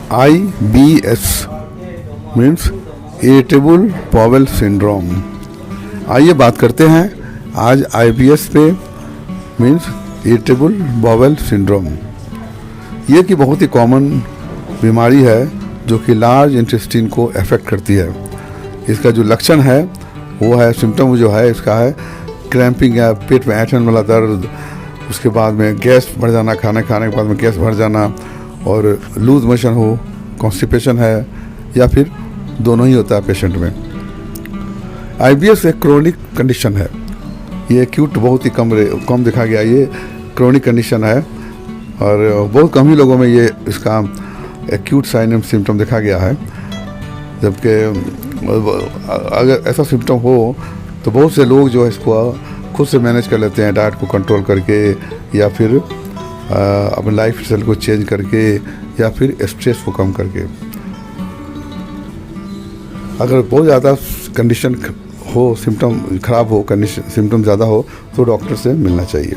IBS means irritable bowel syndrome. आइए बात करते हैं आज IBS पे मीन्स इरिटेबल बाउल सिंड्रोम। ये कि बहुत ही कॉमन बीमारी है जो कि लार्ज इंटेस्टाइन को अफेक्ट करती है। इसका जो लक्षण है वो है, सिम्टम जो है इसका है क्रैम्पिंग या पेट में ऐंठन वाला दर्द, उसके बाद में गैस बढ़ जाना, खाने के बाद में गैस भर जाना, और लूज मोशन हो, कॉन्स्टिपेशन है, या फिर दोनों ही होता है पेशेंट में। IBS एक क्रोनिक कंडीशन है। ये एक्यूट बहुत ही कम देखा गया, ये क्रोनिक कंडीशन है और बहुत कम ही लोगों में ये इसका एक्यूट साइन एंड सिम्टम देखा गया है। जबकि अगर ऐसा सिम्टम हो तो बहुत से लोग जो है इसको खुद से मैनेज कर लेते हैं, डाइट को कंट्रोल करके, या फिर अपने लाइफ स्टाइल को चेंज करके, या फिर स्ट्रेस को कम करके। अगर बहुत ज़्यादा कंडीशन हो, सिम्टम खराब हो, कंडीशन सिम्टम ज़्यादा हो तो डॉक्टर से मिलना चाहिए।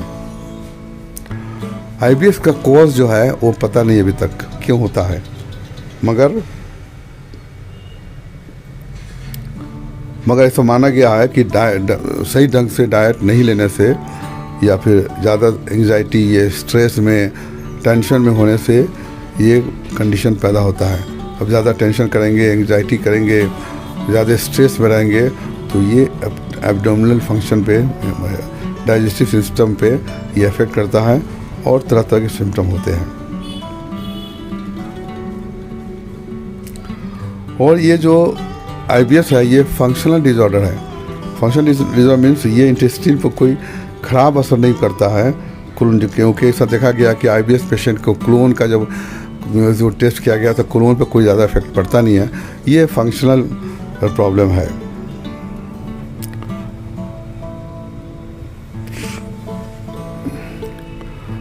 IBS का कॉज जो है वो पता नहीं अभी तक क्यों होता है, मगर ऐसा माना गया है कि सही ढंग से डाइट नहीं लेने से, या फिर ज़्यादा एंग्जाइटी या स्ट्रेस में, टेंशन में होने से ये कंडीशन पैदा होता है। अब ज़्यादा टेंशन करेंगे, एंग्जाइटी करेंगे, ज़्यादा स्ट्रेस में रहेंगे तो ये एब्डोमिनल फंक्शन पे, डाइजेस्टिव सिस्टम पे ये अफेक्ट करता है और तरह तरह के सिम्टम होते हैं। और ये जो IBS है ये फंक्शनल डिसऑर्डर है। फंक्शनल डिसऑर्डर मीन्स ये इंटेस्टाइन पर कोई ख़राब असर नहीं करता है, क्योंकि ऐसा देखा गया कि IBS पेशेंट को क्लोन का जब जो टेस्ट किया गया तो क्लोन पर कोई ज़्यादा इफेक्ट पड़ता नहीं है। ये फंक्शनल प्रॉब्लम है।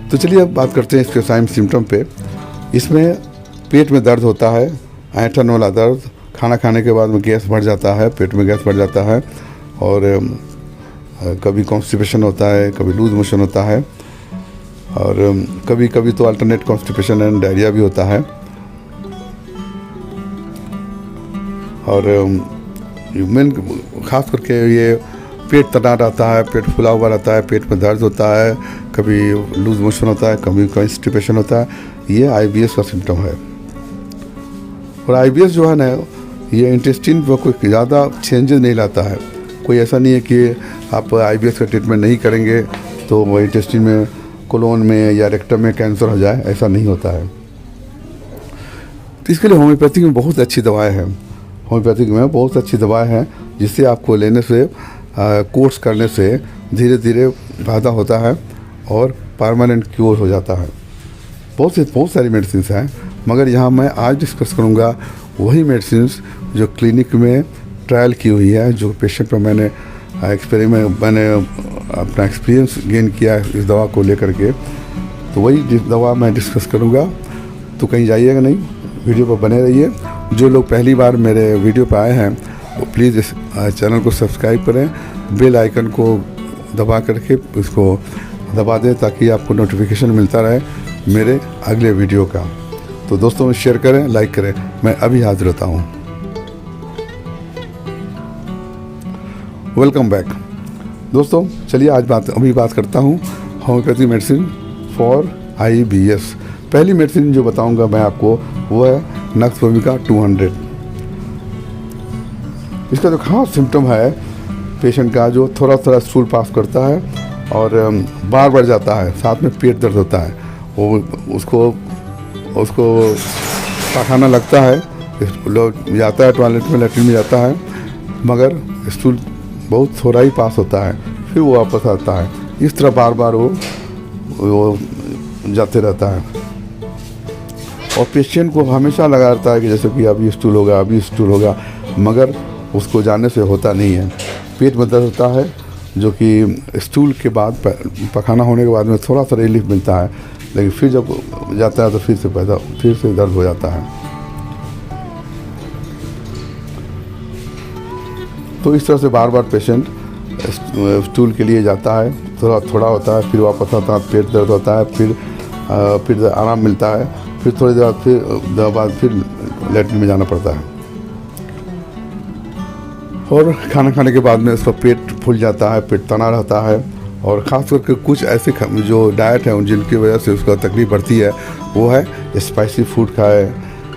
तो चलिए अब बात करते हैं इसके साइन सिम्टम पे। इसमें पेट में दर्द होता है, ऐंठन वाला दर्द, खाना खाने के बाद में गैस बढ़ जाता है, पेट में गैस बढ़ जाता है, और कभी कॉन्स्टिपेशन होता है, कभी लूज मोशन होता है, और कभी कभी तो अल्टरनेट कॉन्स्टिपेशन एंड डायरिया भी होता है। और मेन खास करके ये पेट तना रहता है, पेट फुला हुआ रहता है, पेट में दर्द होता है, कभी लूज मोशन होता है, कभी कॉन्स्टिपेशन होता है। ये IBS का सिम्टम है। और IBS जो है ना, ये इंटेस्टाइन पर कोई ज़्यादा चेंजेस नहीं लाता है। कोई ऐसा नहीं है कि आप IBS का ट्रीटमेंट नहीं करेंगे तो वो इंटेस्टाइन में, कोलोन में या रेक्टम में कैंसर हो जाए, ऐसा नहीं होता है। तो इसके लिए होम्योपैथिक में बहुत अच्छी दवाएं हैं। होम्योपैथिक में बहुत अच्छी दवाएं हैं जिससे आपको लेने से, कोर्स करने से धीरे धीरे फ़ायदा होता है और परमानेंट क्योर हो जाता है। बहुत सारी मेडिसिन हैं, मगर यहाँ मैं आज डिस्कस करूँगा वही मेडिसिन जो क्लिनिक में ट्रायल की हुई है, जो पेशेंट पर मैंने अपना एक्सपीरियंस गेन किया है इस दवा को लेकर के। तो वही दवा मैं डिस्कस करूँगा। तो कहीं जाइएगा नहीं, वीडियो पर बने रहिए। जो लोग पहली बार मेरे वीडियो पर आए हैं वो प्लीज़ इस चैनल को सब्सक्राइब करें, बेल आइकन को दबा करके इसको दबा दें ताकि आपको नोटिफिकेशन मिलता रहे मेरे अगले वीडियो का। तो दोस्तों शेयर करें, लाइक करें। मैं अभी हाजिर होता हूँ। वेलकम बैक दोस्तों। चलिए आज अभी बात करता हूँ होम्योपैथिक मेडिसिन फॉर IBS। पहली मेडिसिन जो बताऊँगा मैं आपको वो है नक्स वोमिका 200। इसका जो खास सिम्टम है पेशेंट का, जो थोड़ा थोड़ा स्टूल पास करता है और बार बढ़ जाता है, साथ में पेट दर्द होता है, वो उसको पखाना लगता है, जाता है टॉयलेट में, लैट्रिन में जाता है, मगर स्टूल बहुत थोड़ा ही पास होता है, फिर वो वापस आता है। इस तरह बार बार वो जाते रहता है और पेशेंट को हमेशा लगा रहता है कि जैसे कि अभी स्टूल होगा, अभी स्टूल होगा, मगर उसको जाने से होता नहीं है। पेट में दर्द होता है जो कि स्टूल के बाद, पखाना होने के बाद में थोड़ा सा रिलीफ मिलता है, लेकिन फिर जब जाता है तो फिर से दर्द हो जाता है। तो इस तरह से बार बार पेशेंट स्टूल के लिए जाता है, थोड़ा थोड़ा होता है, फिर वापस आता है, पेट दर्द होता है, फिर आराम मिलता है, फिर थोड़ी देर बाद फिर लेटरिन में जाना पड़ता है। और खाना खाने के बाद में उसका पेट फूल जाता है, पेट तना रहता है। और ख़ास करके कुछ ऐसे जो डाइट हैं जिनकी वजह से उसका तकलीफ बढ़ती है, वो है स्पाइसी फूड खाए,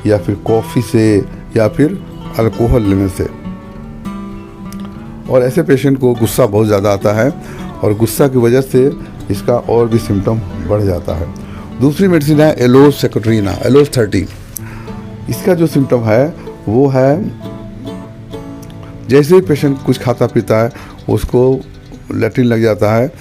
या फिर कॉफ़ी से, या फिर अल्कोहल लेने से। और ऐसे पेशेंट को गुस्सा बहुत ज़्यादा आता है, और गुस्सा की वजह से इसका और भी सिम्टम बढ़ जाता है। दूसरी मेडिसिन है एलोसेक्ट्रीना, एलोस 30। इसका जो सिम्टम है वो है, जैसे ही पेशेंट कुछ खाता पीता है उसको लैट्रिन लग जाता है,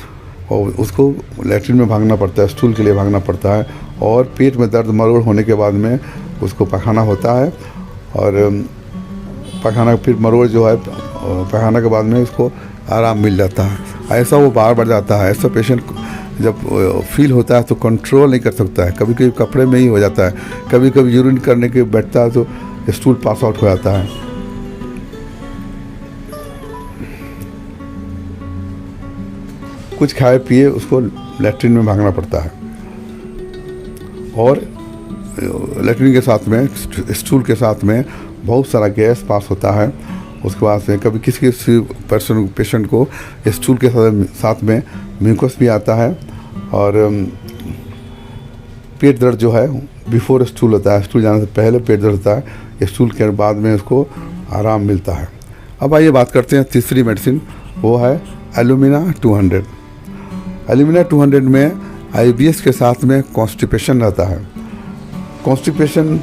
और उसको लैट्रिन में भागना पड़ता है, स्टूल के लिए भागना पड़ता है। और पेट में दर्द मरोड़ होने के बाद में उसको पखाना होता है, और पखाना फिर मरोड़ जो है पखाना के बाद में उसको आराम मिल जाता है। ऐसा वो बार बार जाता है। ऐसा पेशेंट जब फील होता है तो कंट्रोल नहीं कर सकता है, कभी कभी कपड़े में ही हो जाता है, कभी कभी यूरिन करने के बैठता है तो स्टूल पास आउट हो जाता है। कुछ खाए पिए उसको लैट्रिन में भागना पड़ता है, और लैट्रिन के साथ में, स्टूल के साथ में बहुत सारा गैस पास होता है। उसके बाद से कभी किसी पेशेंट को स्टूल के साथ में म्यूकस भी आता है, और पेट दर्द जो है बिफोर स्टूल होता है, स्टूल जाने से पहले पेट दर्द होता है, स्टूल के बाद में उसको आराम मिलता है। अब आइए बात करते हैं तीसरी मेडिसिन, वो है एल्यूमिना 200। एल्यूमिना 200 में IBS के साथ में कॉन्स्टिपेशन रहता है। कॉन्स्टिपेशन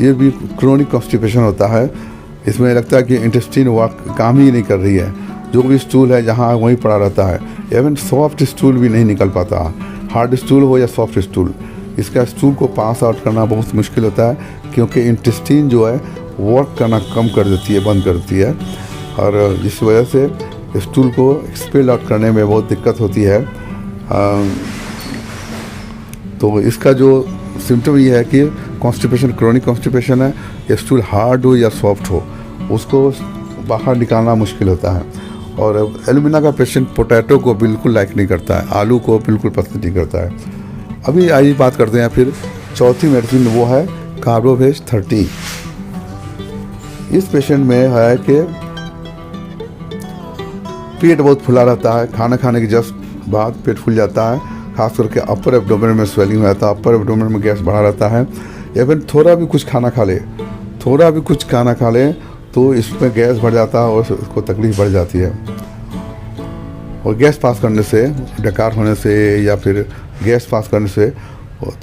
ये भी क्रोनिक कॉन्स्टिपेशन होता है। इसमें लगता है कि इंटेस्टाइन वर्क काम ही नहीं कर रही है, जो भी स्टूल है जहाँ वहीं पड़ा रहता है। इवन सॉफ्ट स्टूल भी नहीं निकल पाता, हार्ड स्टूल हो या सॉफ्ट स्टूल, इसका स्टूल को पास आउट करना बहुत मुश्किल होता है, क्योंकि इंटेस्टाइन जो है वर्क करना कम कर देती है, बंद कर देती है, और जिस वजह से स्टूल को एक्सपेल आउट करने में बहुत दिक्कत होती है। तो इसका जो सिम्टम ये है कि कॉन्स्टिपेशन क्रोनिक कॉन्स्टिपेशन है, या स्टूल हार्ड हो या सॉफ्ट हो, उसको बाहर निकालना मुश्किल होता है। और एल्यूमिना का पेशेंट पोटैटो को बिल्कुल लाइक नहीं करता है, आलू को बिल्कुल पसंद नहीं करता है। अभी आइए बात करते हैं फिर चौथी मेडिसिन, वो है कार्बोवेज 30। इस पेशेंट में है कि पेट बहुत फुला रहता है, खाना खाने के जस्ट बाद पेट फूल जाता है, खास करके अपर एब्डोमेन में स्वेलिंग हो जाता है, अपर एब्डोमेन में गैस बढ़ा रहता है। इवन थोड़ा भी कुछ खाना खा ले तो इसमें गैस बढ़ जाता है, और उसको तकलीफ बढ़ जाती है। और गैस पास करने से, डकार होने से, या फिर गैस पास करने से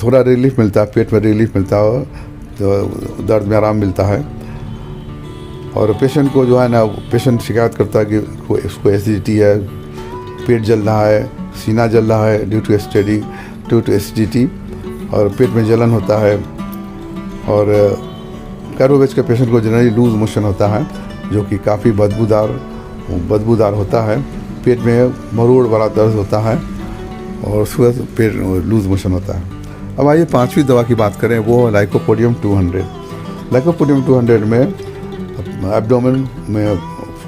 थोड़ा रिलीफ मिलता है, पेट में रिलीफ मिलता है, तो दर्द में आराम मिलता है। और पेशेंट को जो है ना, पेशेंट शिकायत करता है कि उसको एसिडिटी है, पेट जल रहा है, सीना जल रहा है ड्यू टू एसिडिटी, और पेट में जलन होता है। और कार्बोवेज के पेशेंट को जनरली लूज मोशन होता है, जो कि काफ़ी बदबूदार होता है, पेट में मरोड़ वाला दर्द होता है, और उसके पेट लूज मोशन होता है। अब आइए पांचवी दवा की बात करें, वो लाइकोपोडियम 200। लाइकोपोडियम 200 में एब्डोमेन में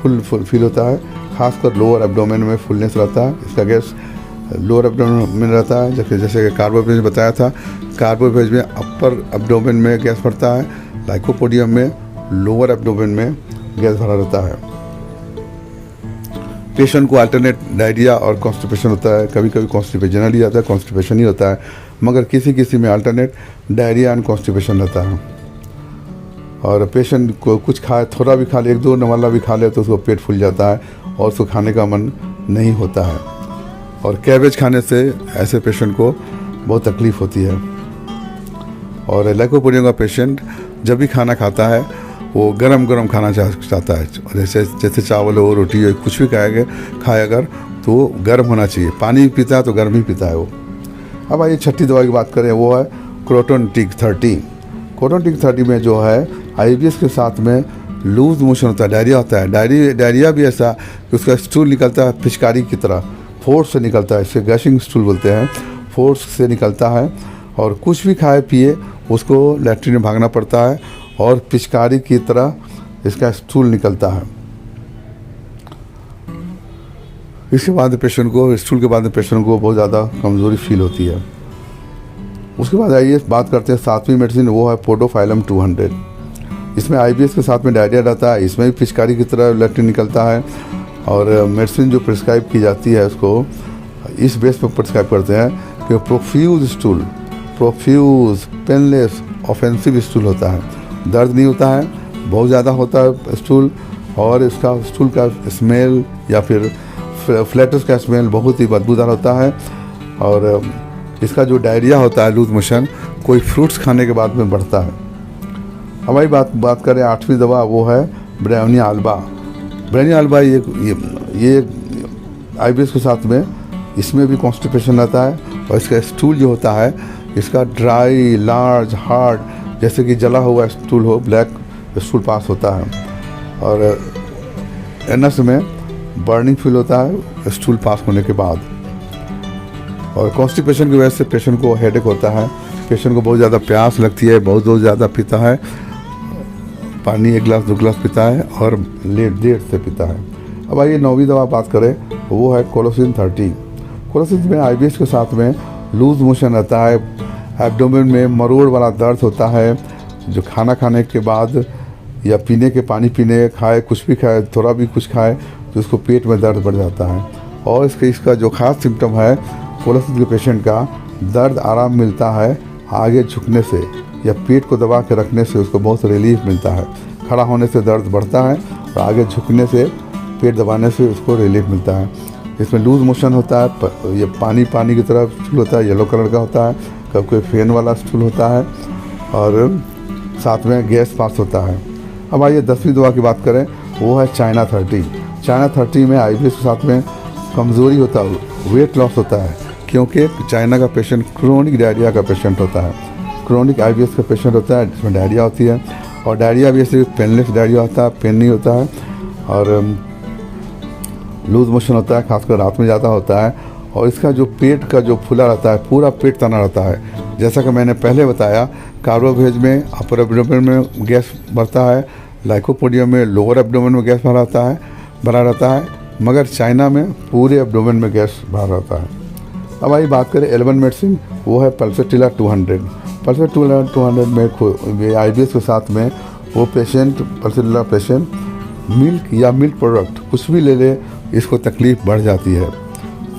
फुल फील होता है, खासकर लोअर एब्डोमेन में फुलनेस रहता है। इसका गैस लोअर एब्डोमेन में रहता है, जैसे कि कार्बोवेज में बताया था। कार्बोवेज में अपर एब्डोमेन में गैस भरता है, लाइकोपोडियम में लोअर एब्डोमेन में गैस भरा रहता है। पेशेंट को अल्टरनेट डायरिया और कॉन्स्टिपेशन होता है, कभी कभी कॉन्स्टिपेशन जनरली आता है, कॉन्स्टिपेशन ही होता है, मगर किसी में अल्टरनेट डायरिया एंड कॉन्स्टिपेशन रहता है। और पेशेंट को कुछ खाए, थोड़ा भी खा ले, 1-2 नवाला भी खा ले तो उसको पेट फूल जाता है, और उसको खाने का मन नहीं होता है। और कैबेज खाने से ऐसे पेशेंट को बहुत तकलीफ़ होती है। और लाइकोपोडियम का पेशेंट जब भी खाना खाता है वो गरम खाना चाहता है, जैसे चावल हो, रोटी हो, कुछ भी खाए अगर तो गर्म होना चाहिए। पानी पीता है तो गर्म ही पीता है वो। अब आइए छठी दवा की बात करें, वो है क्रोटोनिक 30। क्रोटोनिक 30 में जो है IBS के साथ में लूज मोशन होता है, डायरिया होता है। डायरिया भी ऐसा कि उसका स्टूल निकलता है पिचकारी की तरह, फोर्स से निकलता है, इसे गैशिंग स्टूल बोलते हैं, फोर्स से निकलता है। और कुछ भी खाए पिए उसको लैट्रिन में भागना पड़ता है, और पिचकारी की तरह इसका स्टूल निकलता है। इसके बाद पेशेंट को, स्टूल के बाद पेशेंट को बहुत ज़्यादा कमज़ोरी फील होती है। उसके बाद आइए बात करते हैं 7वीं मेडिसिन, वो है पोडोफाइलम 200। इसमें IBS के साथ में डायरिया रहता है, इसमें भी पिचकारी की तरह लैट्रिन निकलता है। और मेडिसिन जो प्रिस्क्राइब की जाती है उसको इस बेस पर प्रिस्क्राइब करते हैं कि profuse stool, profuse painless offensive stool होता है, दर्द नहीं होता है, बहुत ज़्यादा होता है स्टूल, और इसका स्टूल का स्मेल या फिर फ्लैटस का स्मेल बहुत ही बदबूदार होता है। और इसका जो डायरिया होता है, लूज मोशन, कोई फ्रूट्स खाने के बाद में बढ़ता है। हमारी बात करें 8वीं दवा, वो है ब्रेनिया अल्बा। ब्रेनिया अल्बा ये IBS के साथ में इसमें भी कॉन्स्टिपेशन रहता है, और इसका स्टूल जो होता है इसका ड्राई, लार्ज, हार्ड, जैसे कि जला हुआ स्टूल हो, ब्लैक स्टूल पास होता है। और एनस में बर्निंग फील होता है स्टूल पास होने के बाद। और कॉन्स्टिपेशन की वजह से पेशेंट को हेडेक होता है, पेशेंट को बहुत ज़्यादा प्यास लगती है, बहुत ज़्यादा पीता है पानी, 1 गिलास 2 गिलास पीता है, और देर से पीता है। अब आइए 9वीं दवा बात करें, वो है कोलोसिन 30। कोलोसिन में IBS के साथ में लूज मोशन रहता है, एब्डोमेन में मरोड़ वाला दर्द होता है, जो खाना खाने के बाद या पीने के पानी पीने खाए, कुछ भी खाए, थोड़ा भी कुछ खाए तो उसको पेट में दर्द बढ़ जाता है। और इसका जो खास सिम्टम है कोलोसिस के पेशेंट का, दर्द आराम मिलता है आगे झुकने से या पेट को दबा के रखने से, उसको बहुत रिलीफ मिलता है। खड़ा होने से दर्द बढ़ता है और आगे झुकने से, पेट दबाने से उसको रिलीफ मिलता है। इसमें लूज मोशन होता है, ये पानी की तरह स्टूल होता है, येलो कलर का होता है, कभी कोई फेन वाला स्टूल होता है, और साथ में गैस पास होता है। अब आइए 10वीं दवा की बात करें, वो है चाइना 30। चाइना 30 में IBS के साथ में कमज़ोरी होता है, वेट लॉस होता है, क्योंकि चाइना का पेशेंट क्रोनिक डायरिया का पेशेंट होता है, क्रोनिक IBS का पेशेंट होता है, जिसमें डायरिया होती है। और डायरिया भी ऐसे पेनलेस डायरिया होता है, पेन नहीं होता है, और लूज मोशन होता है, खासकर रात में ज़्यादा होता है। और इसका जो पेट का जो फूला रहता है, पूरा पेट तना रहता है। जैसा कि मैंने पहले बताया, कार्बोवेज में अपर एब्डोमेन में गैस बढ़ता है, लाइकोपोडियम में लोअर एब्डोमेन में गैस भरा रहता है, मगर चाइना में पूरे एब्डोमेन में गैस भरा रहता है। अब आइए बात करें 11 मेडिसिन, वो है पल्सेटिला 200। पल्सेटिला 200 में IBS के साथ में वो पेशेंट, पल्सेटिला पेशेंट मिल्क या मिल्क प्रोडक्ट कुछ भी ले ले, इसको तकलीफ़ बढ़ जाती है,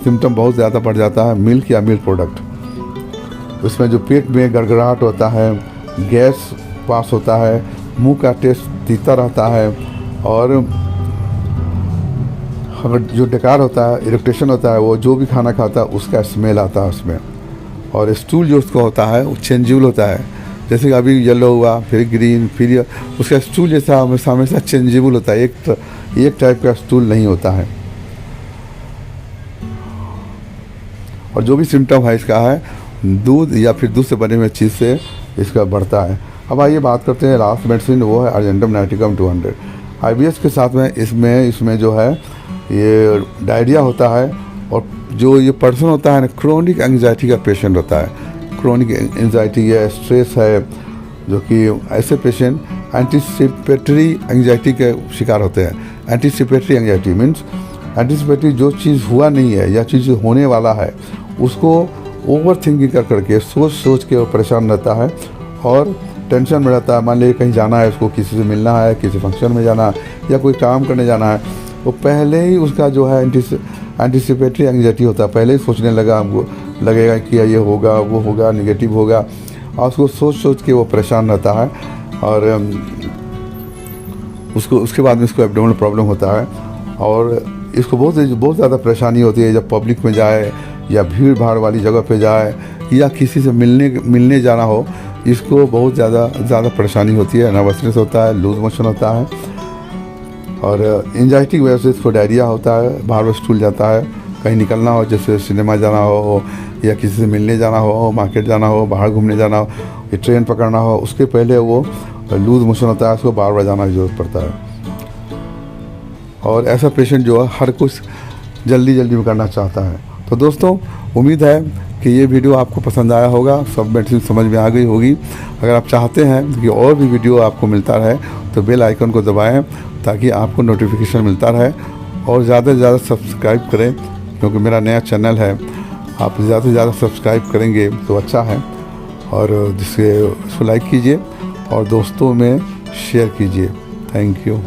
सिम्टम बहुत ज़्यादा बढ़ जाता है। मिल्क या मिल्क प्रोडक्ट, उसमें जो पेट में गड़गड़ाहट होता है, गैस पास होता है, मुंह का टेस्ट तीता रहता है, और जो डकार होता है, इरिटेशन होता है, वो जो भी खाना खाता है उसका स्मेल आता है उसमें। और स्टूल जो उसका होता है वो चेंजेबल होता है, जैसे कि अभी येलो हुआ, फिर ग्रीन, फिर उसका स्टूल जैसा हमेशा चेंजेबल होता है, एक टाइप का स्टूल नहीं होता है। और जो भी सिम्टम है इसका है, दूध या फिर दूध से बने हुए चीज़ से इसका बढ़ता है। अब आइए बात करते हैं लास्ट मेडिसिन, वो है अर्जेंटम नाइट्रिकम 200। IBS के साथ में इसमें जो है ये डायरिया होता है, और जो ये पर्सन होता है ना, क्रोनिक एंग्जाइटी का पेशेंट होता है, क्रोनिक एंग्जाइटी है, स्ट्रेस है, जो कि ऐसे पेशेंट एंटीसिपेटरी एंग्जाइटी के शिकार होते हैं। एंटीसिपेटरी एंग्जाइटी मीन्स एंटीसिपेटरी, जो चीज़ हुआ नहीं है या चीज़ होने वाला है उसको ओवर थिंकिंग करके सोच के वो परेशान रहता है और टेंशन में रहता है। मान लीजिए कहीं जाना है, उसको किसी से मिलना है, किसी फंक्शन में जाना है या कोई काम करने जाना है, वो पहले ही उसका जो है एंटीसिपेटरी एंग्जाइटी होता है, पहले ही सोचने लगेगा कि ये होगा, वो होगा, निगेटिव होगा, और उसको सोच के वो परेशान रहता है। और उसके बाद में इसको एब्डोमिनल प्रॉब्लम होता है, और इसको बहुत ज़्यादा परेशानी होती है जब पब्लिक में जाए या भीड़ भाड़ वाली जगह पे जाए या किसी से मिलने जाना हो, इसको बहुत ज़्यादा परेशानी होती है। नर्वसनेस होता है, लूज मोशन होता है, और एंजाइटी की वजह से इसको डायरिया होता है, बाहर स्टूल जाता है। कहीं निकलना हो, जैसे सिनेमा जाना हो या किसी से मिलने जाना हो, मार्केट जाना हो, बाहर घूमने जाना हो, या ट्रेन पकड़ना हो, उसके पहले वो लूज मोशन होता है, उसको बार बार जाना की ज़रूरत पड़ता है। और ऐसा पेशेंट जो है हर कुछ जल्दी में करना चाहता है। तो दोस्तों, उम्मीद है कि ये वीडियो आपको पसंद आया होगा, सब मेडिसिन समझ में आ गई होगी। अगर आप चाहते हैं कि और भी वीडियो आपको मिलता रहे तो बेल आइकन को दबाएं ताकि आपको नोटिफिकेशन मिलता रहे, और ज़्यादा से ज़्यादा सब्सक्राइब करें, क्योंकि मेरा नया चैनल है। आप ज़्यादा से ज़्यादा सब्सक्राइब करेंगे तो अच्छा है। और जिससे इसको लाइक कीजिए और दोस्तों में शेयर कीजिए। Thank you.